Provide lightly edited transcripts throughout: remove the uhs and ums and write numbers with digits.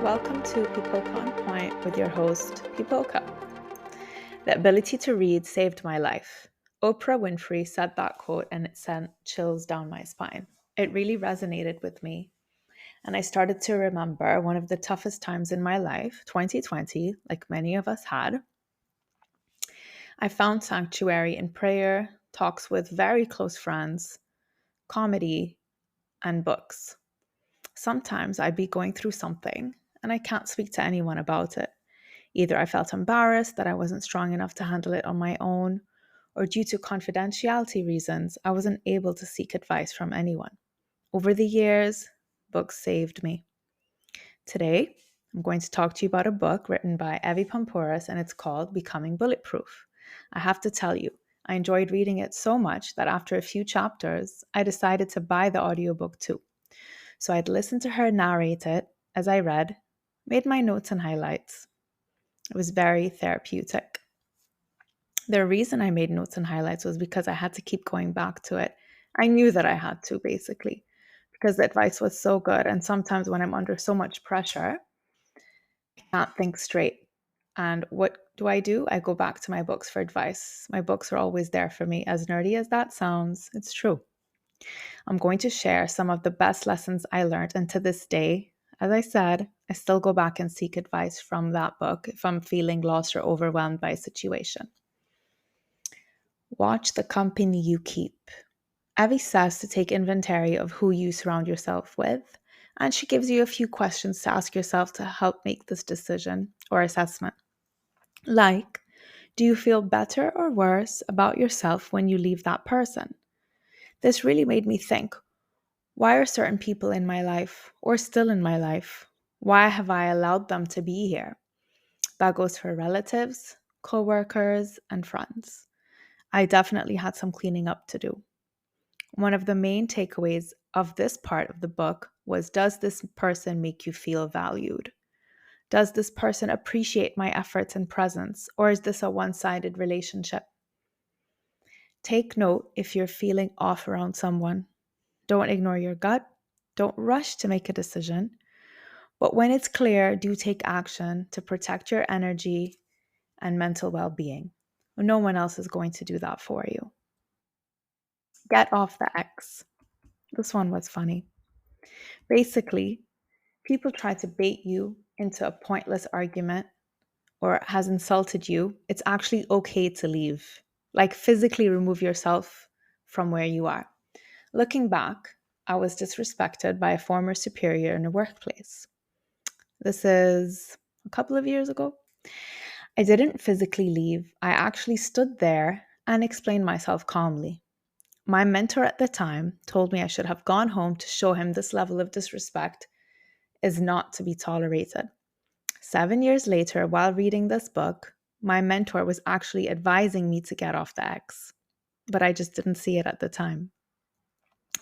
Welcome to Pipoca on Point with your host, Pipoca. The ability to read saved my life. Oprah Winfrey said that quote and it sent chills down my spine. It really resonated with me. And I started to remember one of the toughest times in my life, 2020, like many of us had. I found sanctuary in prayer, talks with very close friends, comedy, and books. Sometimes I'd be going through something and I can't speak to anyone about it. Either I felt embarrassed that I wasn't strong enough to handle it on my own, or due to confidentiality reasons, I wasn't able to seek advice from anyone. Over the years, books saved me. Today, I'm going to talk to you about a book written by Evie Pampouras, and it's called Becoming Bulletproof. I have to tell you, I enjoyed reading it so much that after a few chapters, I decided to buy the audiobook too. So I'd listen to her narrate it as I read, made my notes and highlights. It was very therapeutic. The reason I made notes and highlights was because I had to keep going back to it. I knew that I had to, basically, because the advice was so good. And sometimes when I'm under so much pressure, I can't think straight. And what do? I go back to my books for advice. My books are always there for me. As nerdy as that sounds, it's true. I'm going to share some of the best lessons I learned. And to this day, as I said, I still go back and seek advice from that book if I'm feeling lost or overwhelmed by a situation. Watch the company you keep. Evie says to take inventory of who you surround yourself with, and she gives you a few questions to ask yourself to help make this decision or assessment. Like, do you feel better or worse about yourself when you leave that person? This really made me think, why are certain people in my life or still in my life? Why have I allowed them to be here? That goes for relatives, co-workers, and friends. I definitely had some cleaning up to do. One of the main takeaways of this part of the book was, does this person make you feel valued? Does this person appreciate my efforts and presence, or is this a one-sided relationship? Take note if you're feeling off around someone. Don't ignore your gut. Don't rush to make a decision. But when it's clear, do take action to protect your energy and mental well-being. No one else is going to do that for you. Get off the X. This one was funny. Basically, people try to bait you into a pointless argument or has insulted you. It's actually okay to leave. Like, physically remove yourself from where you are. Looking back, I was disrespected by a former superior in a workplace. This is a couple of years ago. I didn't physically leave. I actually stood there and explained myself calmly. My mentor at the time told me I should have gone home to show him this level of disrespect is not to be tolerated. 7 years later, while reading this book, my mentor was actually advising me to get off the X, but I just didn't see it at the time.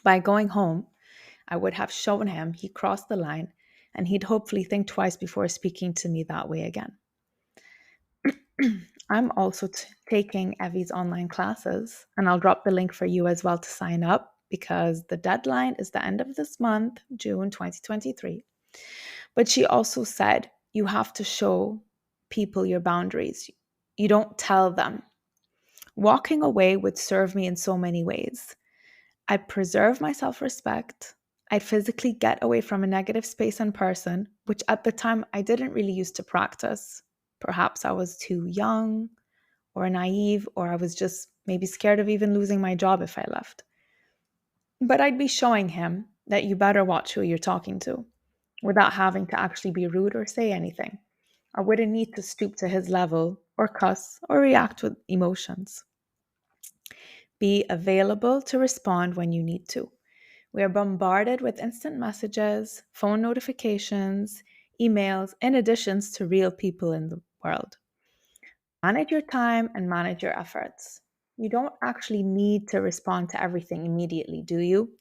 By going home, I would have shown him he crossed the line and he'd hopefully think twice before speaking to me that way again. I'm also taking Evie's online classes, and I'll drop the link for you as well to sign up because the deadline is the end of this month, June 2023. But she also said you have to show people your boundaries. You don't tell them. Walking away would serve me in so many ways. I'd preserve my self-respect. I'd physically get away from a negative space and person, which at the time I didn't really use to practice. Perhaps I was too young or naive, or I was just maybe scared of even losing my job if I left. But I'd be showing him that you better watch who you're talking to without having to actually be rude or say anything. I wouldn't need to stoop to his level or cuss or react with emotions. Be available to respond when you need to. We are bombarded with instant messages, phone notifications, emails, in addition to real people in the world. Manage your time and manage your efforts. You don't actually need to respond to everything immediately, do you?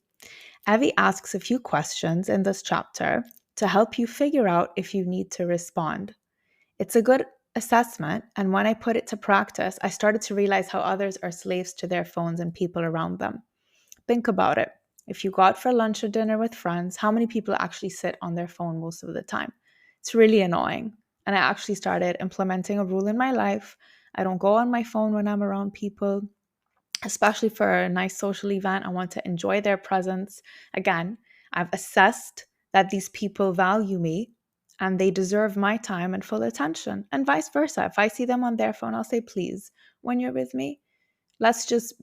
Evie asks a few questions in this chapter to help you figure out if you need to respond. It's a good assessment, and when I put it to practice, I started to realize how others are slaves to their phones and people around them. Think about it. If you go out for lunch or dinner with friends, how many people actually sit on their phone most of the time? It's really annoying. And I actually started implementing a rule in my life. I don't go on my phone when I'm around people, especially for a nice social event. I want to enjoy their presence. Again, I've assessed that these people value me and they deserve my time and full attention, and vice versa. If I see them on their phone, I'll say, please, when you're with me, let's just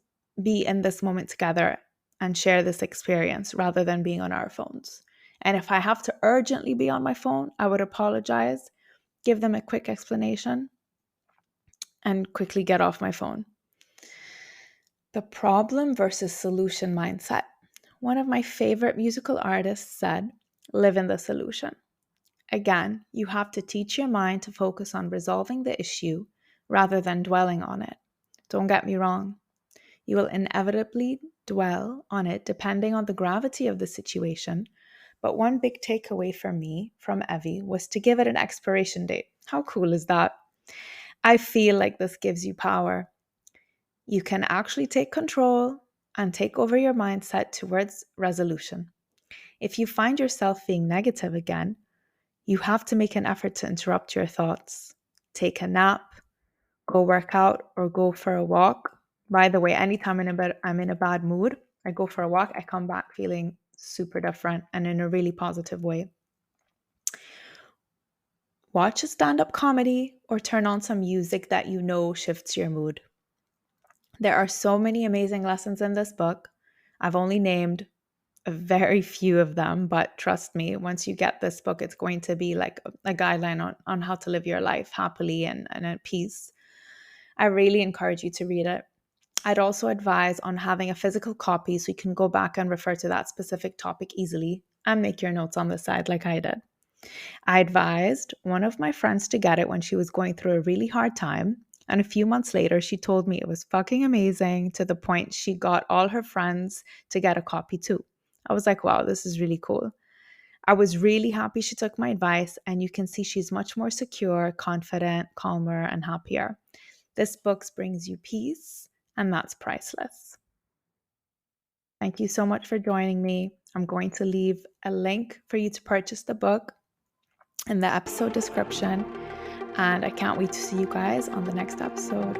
be in this moment together and share this experience rather than being on our phones. And if I have to urgently be on my phone, I would apologize, give them a quick explanation, and quickly get off my phone. The problem versus solution mindset. One of my favorite musical artists said, live in the solution. Again, you have to teach your mind to focus on resolving the issue rather than dwelling on it. Don't get me wrong. You will inevitably dwell on it depending on the gravity of the situation. But one big takeaway for me from Evie was to give it an expiration date. How cool is that? I feel like this gives you power. You can actually take control and take over your mindset towards resolution. If you find yourself being negative again, you have to make an effort to interrupt your thoughts. Take a nap, go work out, or go for a walk. By the way, anytime I'm in a bad mood, I go for a walk, I come back feeling super different and in a really positive way. Watch a stand-up comedy or turn on some music that you know shifts your mood. There are so many amazing lessons in this book. I've only named a very few of them, but trust me, once you get this book, it's going to be like a guideline on how to live your life happily and at peace. I really encourage you to read it. I'd also advise on having a physical copy so you can go back and refer to that specific topic easily and make your notes on the side like I did. I advised one of my friends to get it when she was going through a really hard time. And a few months later, she told me it was fucking amazing, to the point she got all her friends to get a copy too. I was like, wow, this is really cool. I was really happy she took my advice, and you can see she's much more secure, confident, calmer, and happier. This book brings you peace, and that's priceless. Thank you so much for joining me. I'm going to leave a link for you to purchase the book in the episode description, and I can't wait to see you guys on the next episode.